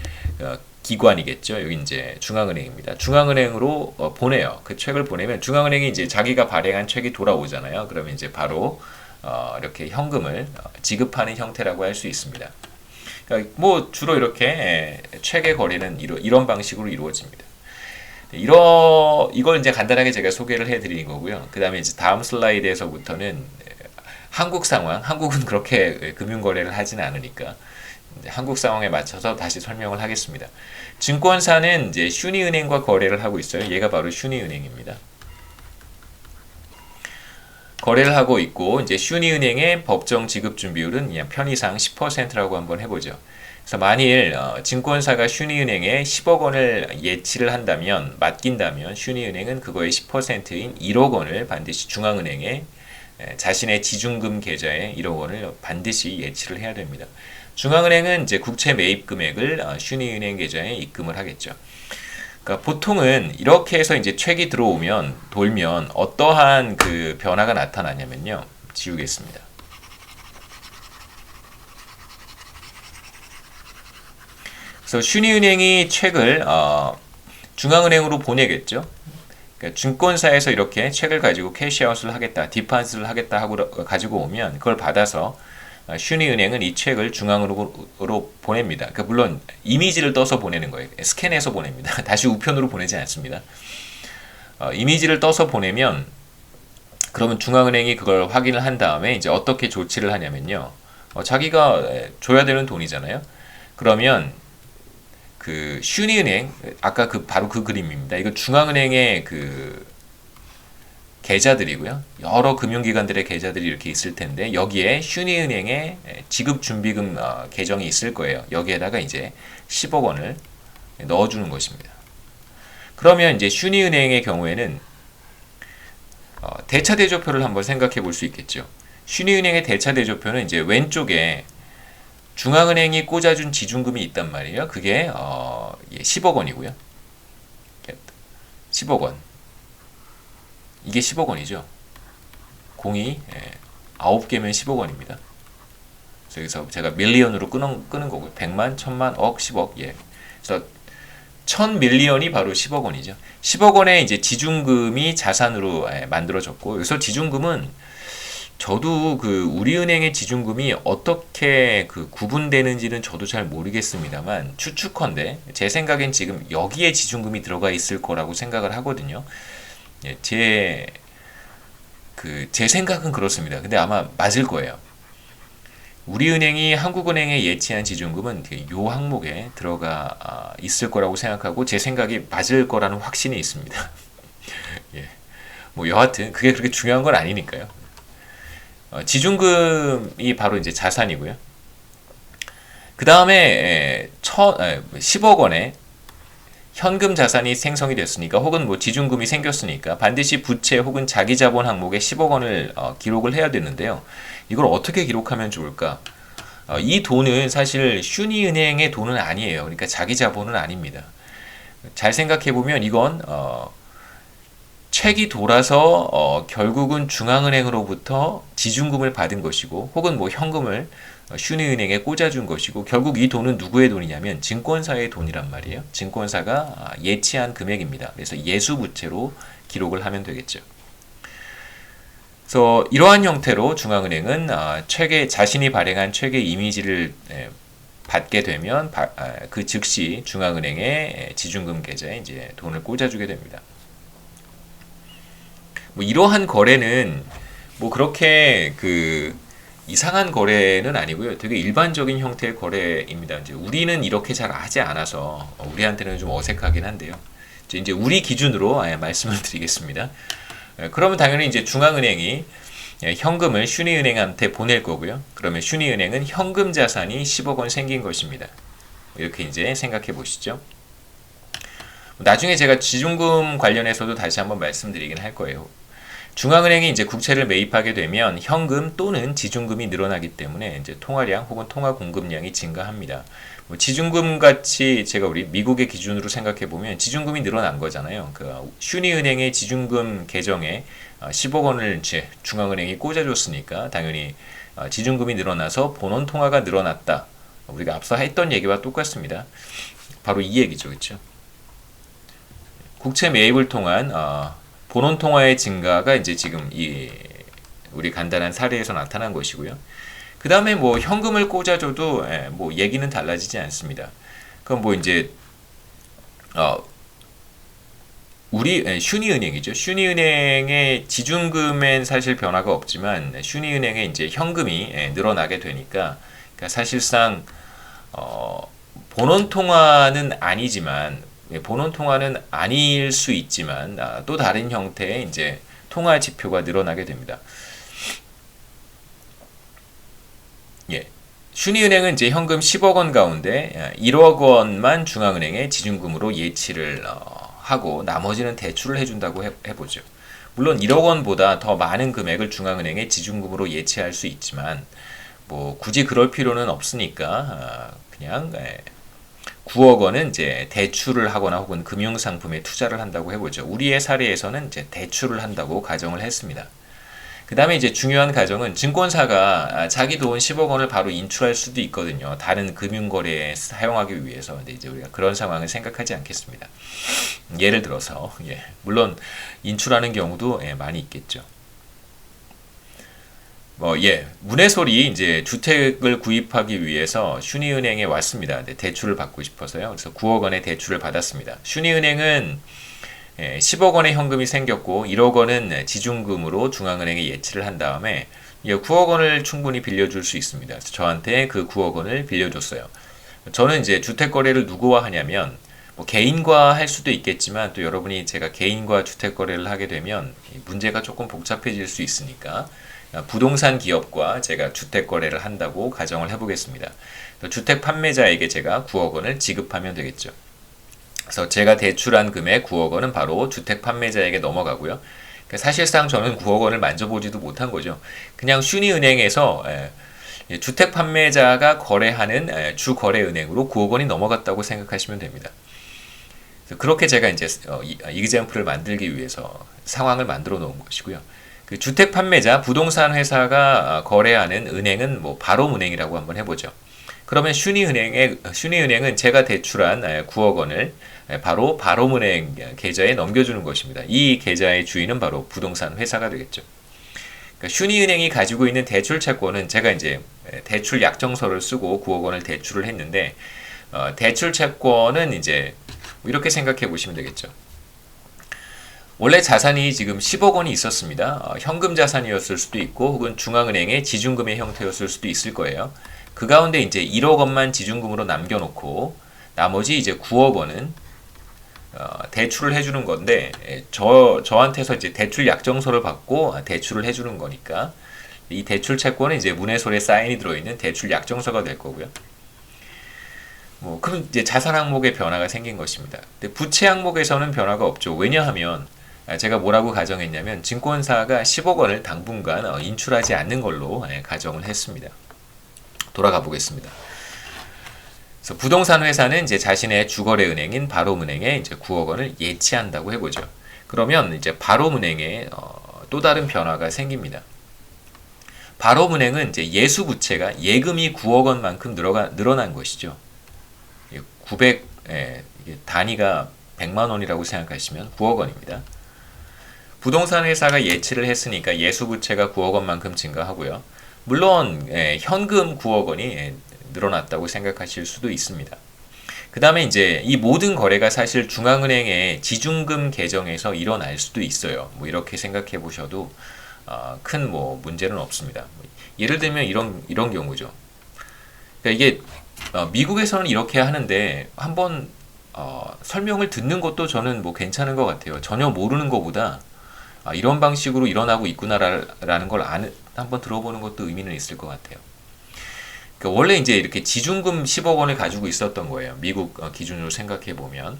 기관이겠죠. 여기 이제 중앙은행입니다. 중앙은행으로 보내요. 그 책을 보내면 중앙은행이 이제 자기가 발행한 책이 돌아오잖아요. 그러면 이제 바로 이렇게 현금을 지급하는 형태라고 할 수 있습니다. 그러니까 뭐 주로 이렇게 책의 거래는 이런 방식으로 이루어집니다. 이걸 이제 간단하게 제가 소개를 해드린 거고요. 그 다음에 이제 다음 슬라이드에서부터는 한국 상황, 한국은 그렇게 금융 거래를 하지는 않으니까 한국 상황에 맞춰서 다시 설명을 하겠습니다. 증권사는 이제 슈니은행과 거래를 하고 있어요. 얘가 바로 슈니은행입니다. 거래를 하고 있고 이제 슈니은행의 법정 지급 준비율은 그냥 편의상 10%라고 한번 해보죠. 그래서 만일 증권사가 슈니은행에 10억 원을 예치를 한다면 맡긴다면 슈니은행은 그거의 10%인 1억 원을 반드시 중앙은행에 자신의 지중금 계좌에 1억 원을 반드시 예치를 해야 됩니다. 중앙은행은 이제 국채 매입 금액을 슈니은행 계좌에 입금을 하겠죠. 그러니까 보통은 이렇게 해서 이제 책이 돌면 어떠한 그 변화가 나타나냐면요. 지우겠습니다. 그래서 슈니은행이 책을 중앙은행으로 보내겠죠. 그러니까 증권사에서 이렇게 책을 가지고 캐시아웃을 하겠다, 디파짓을 하겠다 하고 가지고 오면 그걸 받아서 슈니은행은 이 책을 중앙으로 보냅니다. 그러니까 물론 이미지를 떠서 보내는 거예요. 스캔해서 보냅니다. 다시 우편으로 보내지 않습니다. 이미지를 떠서 보내면 그러면 중앙은행이 그걸 확인을 한 다음에 이제 어떻게 조치를 하냐면요. 자기가 줘야 되는 돈이잖아요. 그러면 그 슈니은행 아까 바로 그 그림입니다. 이거 중앙은행의 그 계좌들이고요. 여러 금융기관들의 계좌들이 이렇게 있을 텐데 여기에 슈니은행의 지급준비금 계정이 있을 거예요. 여기에다가 이제 10억 원을 넣어주는 것입니다. 그러면 이제 슈니은행의 경우에는 대차대조표를 한번 생각해 볼 수 있겠죠. 슈니은행의 대차대조표는 이제 왼쪽에 중앙은행이 꽂아준 지준금이 있단 말이에요. 그게 10억 원이고요. 10억 원. 이게 10억 원이죠. 공이 9개면 10억 원입니다. 그래서 제가 밀리언으로 끄는 거고요. 100만, 1000만, 억, 10억. 예. 그래서 1000밀리언이 바로 10억 원이죠. 10억 원의 이제 지준금이 자산으로 만들어졌고, 여기서 지준금은 저도 그 우리은행의 지준금이 어떻게 그 구분되는지는 저도 잘 모르겠습니다만 추측컨대 제 생각엔 지금 여기에 지준금이 들어가 있을 거라고 생각을 하거든요. 예, 제 생각은 그렇습니다. 근데 아마 맞을 거예요. 우리은행이 한국은행에 예치한 지준금은 이 항목에 들어가 있을 거라고 생각하고 제 생각이 맞을 거라는 확신이 있습니다. 예. 뭐 여하튼 그게 그렇게 중요한 건 아니니까요. 지준금이 바로 이제 자산이고요. 그 다음에 10억 원의 현금 자산이 생성이 됐으니까 혹은 뭐 지준금이 생겼으니까 반드시 부채 혹은 자기자본 항목에 10억 원을 기록을 해야 되는데요. 이걸 어떻게 기록하면 좋을까? 이 돈은 사실 슈니은행의 돈은 아니에요. 그러니까 자기자본은 아닙니다. 잘 생각해 보면 이건 책이 돌아서 결국은 중앙은행으로부터 지준금을 받은 것이고 혹은 뭐 현금을 슈니은행에 꽂아준 것이고 결국 이 돈은 누구의 돈이냐면 증권사의 돈이란 말이에요. 증권사가 예치한 금액입니다. 그래서 예수부채로 기록을 하면 되겠죠. 그래서 이러한 형태로 중앙은행은 자신이 발행한 책의 이미지를 받게 되면 그 즉시 중앙은행의 지준금 계좌에 이제 돈을 꽂아주게 됩니다. 뭐 이러한 거래는 뭐 그렇게 그 이상한 거래는 아니고요. 되게 일반적인 형태의 거래입니다. 이제 우리는 이렇게 잘 하지 않아서 우리한테는 좀 어색하긴 한데요. 이제 우리 기준으로 말씀을 드리겠습니다. 그러면 당연히 이제 중앙은행이 현금을 슈니은행한테 보낼 거고요. 그러면 슈니은행은 현금 자산이 10억 원 생긴 것입니다. 이렇게 이제 생각해 보시죠. 나중에 제가 지준금 관련해서도 다시 한번 말씀드리긴 할 거예요. 중앙은행이 이제 국채를 매입하게 되면 현금 또는 지준금이 늘어나기 때문에 이제 통화량 혹은 통화 공급량이 증가합니다. 뭐 지준금 같이 제가 우리 미국의 기준으로 생각해 보면 지준금이 늘어난 거잖아요. 그 슈니은행의 지준금 계정에 10억 원을 중앙은행이 꽂아줬으니까 당연히 지준금이 늘어나서 본원 통화가 늘어났다. 우리가 앞서 했던 얘기와 똑같습니다. 바로 이 얘기죠, 그렇죠? 국채 매입을 통한 본원 통화의 증가가 이제 지금 우리 간단한 사례에서 나타난 것이고요. 그 다음에 뭐 현금을 꽂아줘도 뭐 얘기는 달라지지 않습니다. 그럼 뭐 이제 슈니은행이죠. 슈니은행의 지준금엔 사실 변화가 없지만 슈니은행의 이제 현금이 늘어나게 되니까 그러니까 사실상 본원 통화는 아니지만 본원 통화는 아닐 수 있지만 또 다른 형태의 이제 통화 지표가 늘어나게 됩니다. 예. 슈니은행은 이제 현금 10억 원 가운데 1억 원만 중앙은행에 지준금으로 예치를 하고 나머지는 대출을 해준다고 해보죠. 물론 1억 원보다 더 많은 금액을 중앙은행에 지준금으로 예치할 수 있지만 뭐 굳이 그럴 필요는 없으니까 그냥 9억 원은 이제 대출을 하거나 혹은 금융상품에 투자를 한다고 해보죠. 우리의 사례에서는 이제 대출을 한다고 가정을 했습니다. 그 다음에 이제 중요한 가정은 증권사가 자기 돈 10억 원을 바로 인출할 수도 있거든요. 다른 금융거래에 사용하기 위해서. 근데 이제 우리가 그런 상황을 생각하지 않겠습니다. 예를 들어서, 물론 인출하는 경우도 많이 있겠죠. 문해솔이 이제 주택을 구입하기 위해서 슈니은행에 왔습니다. 대출을 받고 싶어서요. 그래서 9억 원의 대출을 받았습니다. 슈니은행은 10억 원의 현금이 생겼고 1억 원은 지준금으로 중앙은행에 예치를 한 다음에 9억 원을 충분히 빌려줄 수 있습니다. 그래서 저한테 그 9억 원을 빌려줬어요. 저는 이제 주택 거래를 누구와 하냐면 뭐 개인과 할 수도 있겠지만 또 여러분이 제가 개인과 주택 거래를 하게 되면 문제가 조금 복잡해질 수 있으니까 부동산 기업과 제가 주택 거래를 한다고 가정을 해보겠습니다. 주택 판매자에게 제가 9억 원을 지급하면 되겠죠. 그래서 제가 대출한 금액 9억 원은 바로 주택 판매자에게 넘어가고요. 사실상 저는 9억 원을 만져보지도 못한 거죠. 그냥 슈니은행에서 주택 판매자가 거래하는 주거래은행으로 9억 원이 넘어갔다고 생각하시면 됩니다. 그렇게 제가 이제 이그젬플을 만들기 위해서 상황을 만들어 놓은 것이고요. 그 주택 판매자, 부동산 회사가 거래하는 은행은 뭐 바롬은행이라고 한번 해보죠. 그러면 슈니은행은 제가 대출한 9억 원을 바로 바롬은행 계좌에 넘겨주는 것입니다. 이 계좌의 주인은 바로 부동산 회사가 되겠죠. 그러니까 슈니은행이 가지고 있는 대출 채권은 제가 이제 대출 약정서를 쓰고 9억 원을 대출을 했는데 대출 채권은 이제 이렇게 생각해 보시면 되겠죠. 원래 자산이 지금 10억 원이 있었습니다. 현금 자산이었을 수도 있고 혹은 중앙은행의 지준금의 형태였을 수도 있을 거예요. 그 가운데 이제 1억 원만 지준금으로 남겨놓고 나머지 이제 9억 원은 대출을 해주는 건데 저한테서 이제 대출 약정서를 받고 대출을 해주는 거니까 이 대출 채권은 이제 문해솔에 사인이 들어있는 대출 약정서가 될 거고요. 그럼 이제 자산 항목에 변화가 생긴 것입니다. 근데 부채 항목에서는 변화가 없죠. 왜냐하면 제가 뭐라고 가정했냐면 증권사가 10억 원을 당분간 인출하지 않는 걸로 가정을 했습니다. 돌아가 보겠습니다. 그래서 부동산 회사는 이제 자신의 주거래 은행인 바롬은행에 이제 9억 원을 예치한다고 해보죠. 그러면 이제 바롬은행에 또 다른 변화가 생깁니다. 바롬은행은 이제 예수 부채가 예금이 9억 원만큼 늘어난 것이죠. 900 단위가 100만 원이라고 생각하시면 9억 원입니다. 부동산 회사가 예치를 했으니까 예수 부채가 9억 원만큼 증가하고요. 물론 현금 9억 원이 늘어났다고 생각하실 수도 있습니다. 그 다음에 이제 이 모든 거래가 사실 중앙은행의 지준금 계정에서 일어날 수도 있어요. 뭐 이렇게 생각해 보셔도 큰 뭐 문제는 없습니다. 예를 들면 이런 경우죠. 그러니까 이게 미국에서는 이렇게 하는데 한번 설명을 듣는 것도 저는 뭐 괜찮은 것 같아요. 전혀 모르는 것보다 이런 방식으로 일어나고 있구나라는 걸 한번 들어보는 것도 의미는 있을 것 같아요. 그러니까 원래 이제 이렇게 지준금 10억 원을 가지고 있었던 거예요. 미국 기준으로 생각해 보면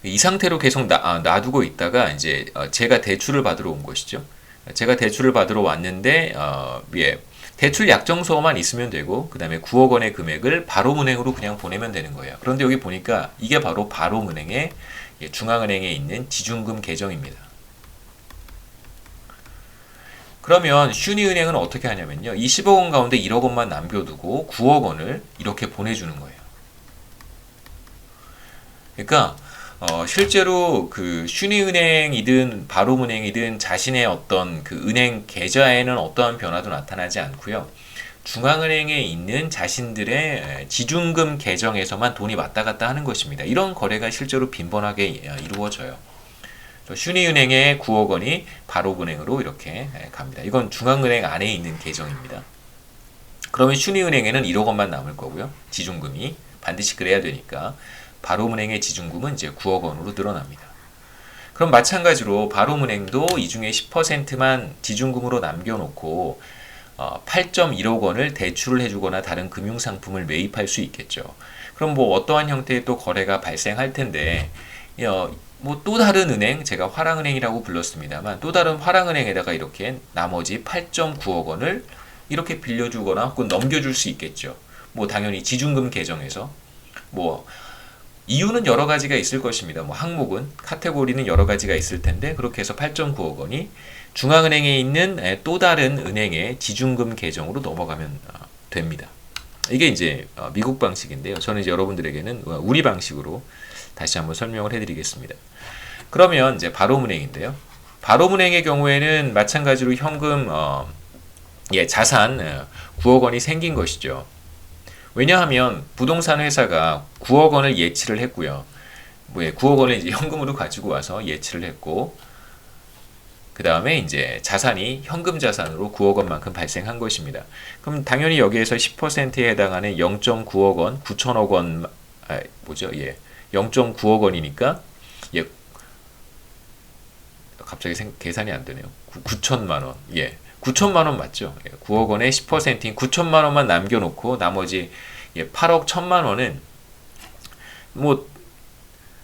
이 상태로 계속 놔두고 있다가 이제 제가 대출을 받으러 온 것이죠. 제가 대출을 받으러 왔는데 대출 약정서만 있으면 되고 그 다음에 9억 원의 금액을 바롬은행으로 그냥 보내면 되는 거예요. 그런데 여기 보니까 이게 바로 바롬은행의 중앙은행에 있는 지준금 계정입니다. 그러면 슈니은행은 어떻게 하냐면요. 이 10억 원 가운데 1억 원만 남겨두고 9억 원을 이렇게 보내주는 거예요. 그러니까 실제로 그 슈니은행이든 바롬은행이든 자신의 어떤 그 은행 계좌에는 어떠한 변화도 나타나지 않고요. 중앙은행에 있는 자신들의 지준금 계정에서만 돈이 왔다 갔다 하는 것입니다. 이런 거래가 실제로 빈번하게 이루어져요. 슈니은행의 9억 원이 바롬은행으로 이렇게 갑니다. 이건 중앙은행 안에 있는 계정입니다. 그러면 슈니은행에는 1억 원만 남을 거고요. 지준금이 반드시 그래야 되니까 바롬은행의 지준금은 이제 9억 원으로 늘어납니다. 그럼 마찬가지로 바롬은행도 이 중에 10%만 지준금으로 남겨놓고 8.1억 원을 대출을 해주거나 다른 금융상품을 매입할 수 있겠죠. 그럼 뭐 어떠한 형태의 또 거래가 발생할 텐데, 뭐 또 다른 은행, 제가 화랑은행이라고 불렀습니다만, 또 다른 화랑은행에다가 이렇게 나머지 8.9억 원을 이렇게 빌려주거나 혹은 넘겨줄 수 있겠죠. 뭐 당연히 지중금 계정에서. 뭐 이유는 여러 가지가 있을 것입니다. 뭐 항목은, 카테고리는 여러 가지가 있을 텐데, 그렇게 해서 8.9억 원이 중앙은행에 있는 또 다른 은행의 지중금 계정으로 넘어가면 됩니다. 이게 이제 미국 방식인데요. 저는 이제 여러분들에게는 우리 방식으로 다시 한번 설명을 해드리겠습니다. 그러면 이제 바로문행인데요. 바로문행의 경우에는 마찬가지로 현금 자산 9억 원이 생긴 것이죠. 왜냐하면 부동산 회사가 9억 원을 예치를 했고요. 9억 원을 이제 현금으로 가지고 와서 예치를 했고, 그 다음에 이제 자산이 현금 자산으로 9억 원만큼 발생한 것입니다. 그럼 당연히 여기에서 10%에 해당하는 0.9억 원, 9천억 원, 0.9억 원이니까, 갑자기 계산이 안 되네요. 9천만 원. 9천만 원 맞죠? 9억 원의 10%인 9천만 원만 남겨놓고 나머지 8억 1천만 원은 뭐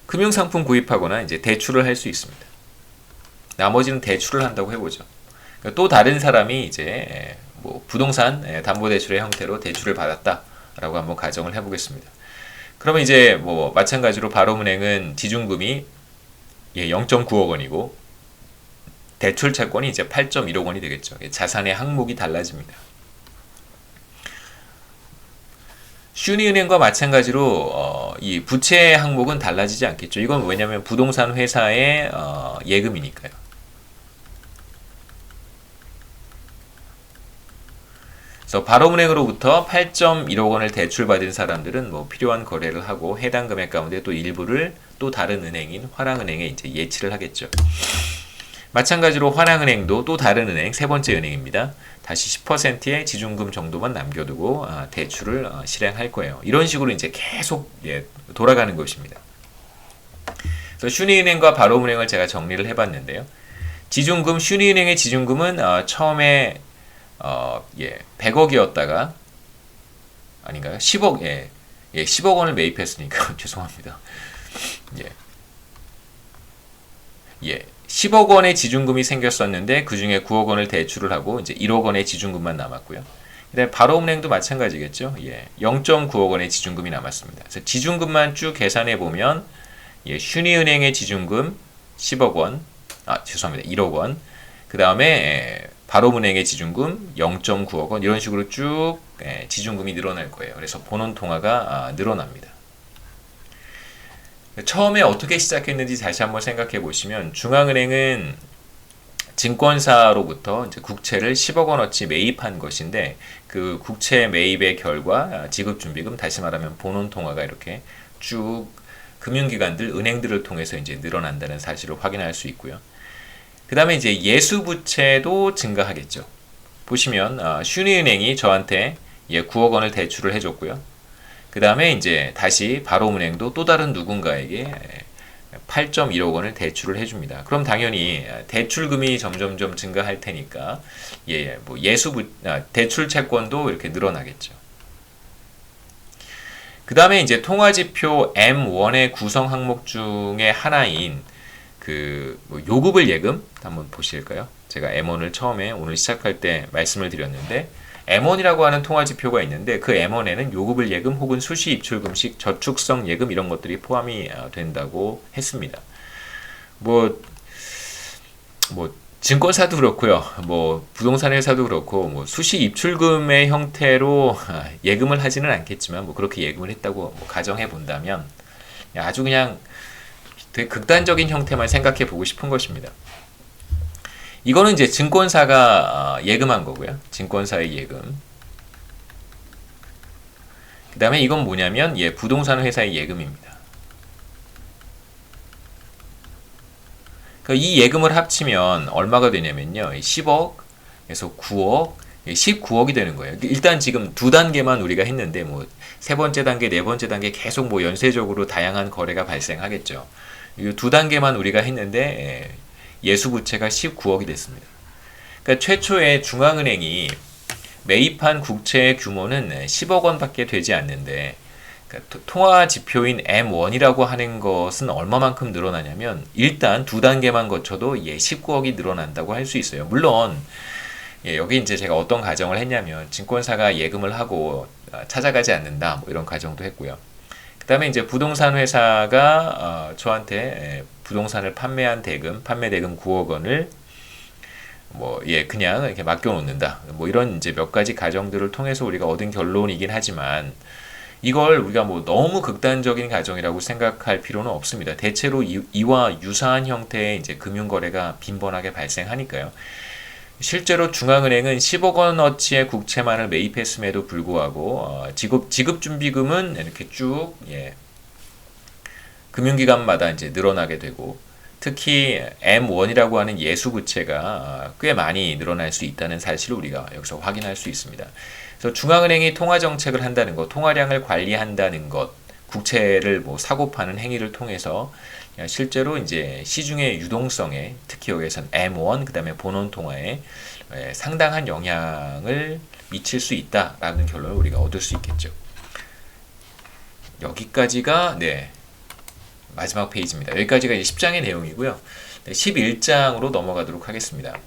금융상품 구입하거나 이제 대출을 할 수 있습니다. 나머지는 대출을 한다고 해보죠. 또 다른 사람이 이제 뭐 부동산 담보대출의 형태로 대출을 받았다라고 한번 가정을 해보겠습니다. 그러면 이제 뭐 마찬가지로 바로문행은 지중금이 0.9억 원이고 대출 채권이 이제 8.1억 원이 되겠죠. 자산의 항목이 달라집니다. 슈니은행과 마찬가지로 이 부채 항목은 달라지지 않겠죠. 이건 왜냐하면 부동산 회사의 예금이니까요. 그래서 바로문행으로부터 8.1억 원을 대출받은 사람들은 뭐 필요한 거래를 하고 해당 금액 가운데 또 일부를 또 다른 은행인 화랑은행에 이제 예치를 하겠죠. 마찬가지로 화랑은행도 또 다른 은행, 세 번째 은행입니다. 다시 10%의 지중금 정도만 남겨두고 대출을 실행할 거예요. 이런 식으로 이제 계속 돌아가는 것입니다. 그래서 슈니은행과 바로문행을 제가 정리를 해봤는데요. 지중금, 슈니은행의 지중금은 처음에 100억이었다가 아닌가요? 10억, 10억 원을 매입했으니까 죄송합니다. 10억 원의 지중금이 생겼었는데 그 중에 9억 원을 대출을 하고 이제 1억 원의 지중금만 남았고요. 그다음에 바로은행도 마찬가지겠죠. 0.9억 원의 지중금이 남았습니다. 그래서 지중금만 쭉 계산해 보면 슈니은행의 지중금 10억 원, 죄송합니다. 1억 원. 그다음에 바로문행의 지중금 0.9억 원 이런 식으로 쭉 지중금이 늘어날 거예요. 그래서 본원 통화가 늘어납니다. 처음에 어떻게 시작했는지 다시 한번 생각해 보시면 중앙은행은 증권사로부터 이제 국채를 10억 원어치 매입한 것인데 그 국채 매입의 결과 지급준비금, 다시 말하면 본원 통화가 이렇게 쭉 금융기관들, 은행들을 통해서 이제 늘어난다는 사실을 확인할 수 있고요. 그 다음에 이제 예수부채도 증가하겠죠. 보시면 슈니은행이 저한테 9억 원을 대출을 해줬고요. 그 다음에 이제 다시 바로문행도 또 다른 누군가에게 8.1억 원을 대출을 해줍니다. 그럼 당연히 대출금이 점점점 증가할 테니까 뭐 대출 채권도 이렇게 늘어나겠죠. 그 다음에 이제 통화지표 M1의 구성 항목 중에 하나인 뭐 요구불 예금 한번 보실까요? 제가 M1을 처음에 오늘 시작할 때 말씀을 드렸는데 M1이라고 하는 통화지표가 있는데 그 M1에는 요구불 예금 혹은 수시 입출금식 저축성 예금 이런 것들이 포함이 된다고 했습니다. 뭐 증권사도 그렇고요. 뭐 부동산 회사도 그렇고 뭐 수시 입출금의 형태로 예금을 하지는 않겠지만 뭐 그렇게 예금을 했다고 뭐 가정해 본다면 아주 그냥 되게 극단적인 형태만 생각해 보고 싶은 것입니다. 이거는 이제 증권사가 예금한 거고요. 증권사의 예금. 그 다음에 이건 뭐냐면 부동산 회사의 예금입니다. 이 예금을 합치면 얼마가 되냐면요. 10억에서 9억, 19억이 되는 거예요. 일단 지금 두 단계만 우리가 했는데 뭐 세 번째 단계, 네 번째 단계 계속 뭐 연쇄적으로 다양한 거래가 발생하겠죠. 이 두 단계만 우리가 했는데 예수부채가 19억이 됐습니다. 그러니까 최초에 중앙은행이 매입한 국채의 규모는 10억 원밖에 되지 않는데 그러니까 통화 지표인 M1이라고 하는 것은 얼마만큼 늘어나냐면 일단 두 단계만 거쳐도 19억이 늘어난다고 할 수 있어요. 물론 여기 이제 제가 어떤 가정을 했냐면 증권사가 예금을 하고 찾아가지 않는다 뭐 이런 가정도 했고요. 그다음에 이제 부동산 회사가 저한테 부동산을 판매한 대금, 판매 대금 9억 원을 그냥 이렇게 맡겨 놓는다. 뭐 이런 이제 몇 가지 가정들을 통해서 우리가 얻은 결론이긴 하지만 이걸 우리가 뭐 너무 극단적인 가정이라고 생각할 필요는 없습니다. 대체로 이와 유사한 형태의 이제 금융거래가 빈번하게 발생하니까요. 실제로 중앙은행은 10억 원어치의 국채만을 매입했음에도 불구하고 지급준비금은 이렇게 쭉 금융기관마다 이제 늘어나게 되고 특히 M1이라고 하는 예수부채가 꽤 많이 늘어날 수 있다는 사실을 우리가 여기서 확인할 수 있습니다. 그래서 중앙은행이 통화정책을 한다는 것, 통화량을 관리한다는 것, 국채를 사고 파는 행위를 통해서 실제로 이제 시중의 유동성에 특히 여기에선 M1 그다음에 본원 통화에 상당한 영향을 미칠 수 있다라는 결론을 우리가 얻을 수 있겠죠. 여기까지가 마지막 페이지입니다. 여기까지가 이제 10장의 내용이고요. 11장으로 넘어가도록 하겠습니다.